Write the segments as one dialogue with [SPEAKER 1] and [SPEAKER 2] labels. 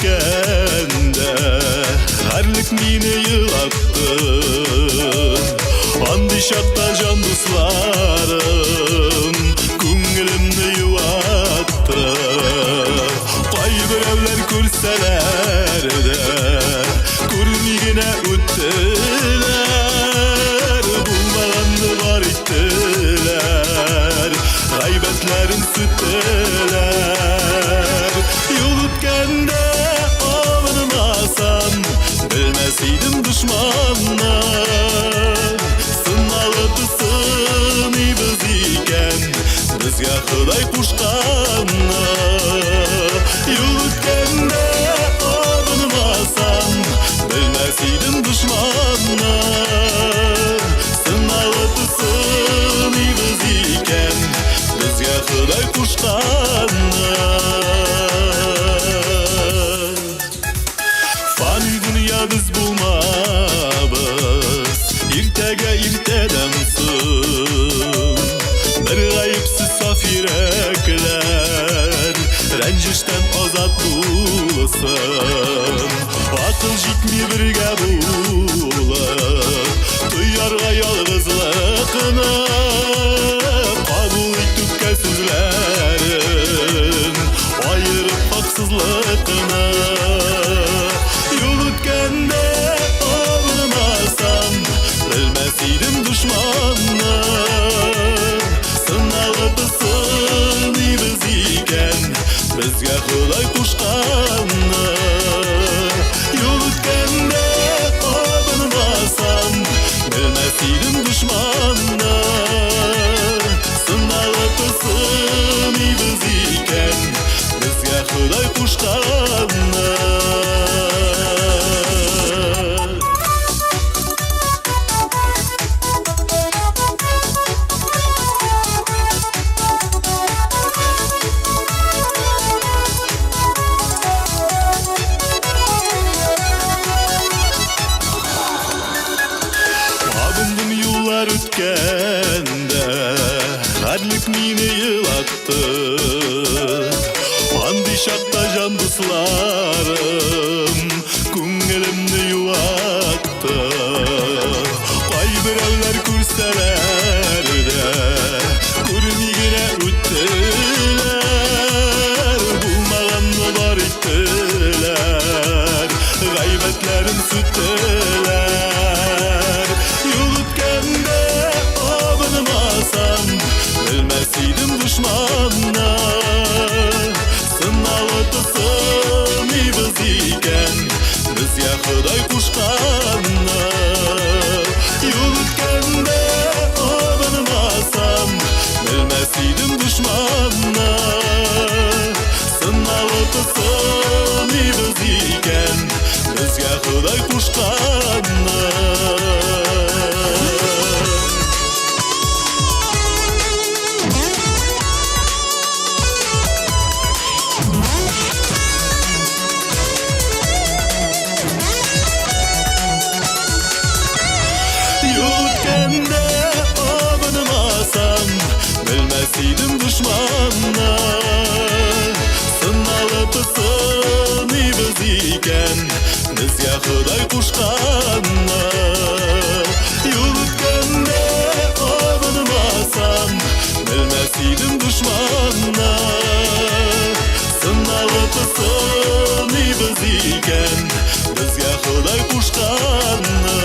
[SPEAKER 1] өткенде әрлік мені йылатты. Андый шақта жан дусларым көңілімді юатты. Кайбіреулер көрселер де көрмегенә өттілер. Булмағанды бар иттілер, ғайбәтләрін сүттілер. Юл өткенде абынмасам, білмәс идім дұшманнан. Сыналыпты сыни біз икен, бізге Құдай қушқанна. Юл өткенде абынмасам, білмәс идім дұшманнан. Сыналыпты сыни біз икен, бізге Құдай қушқанна. Фани дүния біз болмабыз, иртәгә иртәдән соң. Бір ғайыпсыз саф йөрәкләр рәнҗештән азат булсын. Акыл җитми бергә булып, тоярга ялгызлыкны. Кабул ит үпкә сүзләрен, аерып хаксызлыкны. Юл өткенде абынмасам, білмәс идім дұшманны. Сыналыпты сыни біз икен, бізге Құдай қушқанны. Юл өткенде абынмасам, білмәс идім дұшманны. Сыналыпты сыни біз икен, бізге Құдай қушқанны. Абындым юллар өткенде әрлік мені йылатты. Андый шақта жан дусларым көңілімді юатты. Кайбіреулер көрселер де көрмегенә өттілер. Булмағанны бар иттілер, ғайбәтләрін сүттілер. Юл өткенде абынмасам, білмәс идім дұшманны. Сыналыпты сыни біз икен, бізге Құдай қушқанны. Юл өткенде абынмасам, білмәс идім дұшманны. Сыналыпты сыни біз икен, бізге Құдай қушқанны. Юл өткенде абынмасам, білмәс идім дұшманны. Сыналыпты сыни біз икен, бізге Құдай қушқанны. Юл өткенде абынмасам, білмәс идім дұшманны. Сыналыпты сыни біз икен, бізге Құдай қушқанны.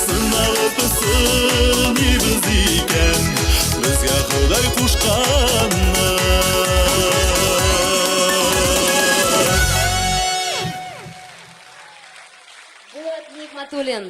[SPEAKER 1] Сыналыпты сыни біз икен, бізге Құдай қушқанны.
[SPEAKER 2] Болат Нигматуллин.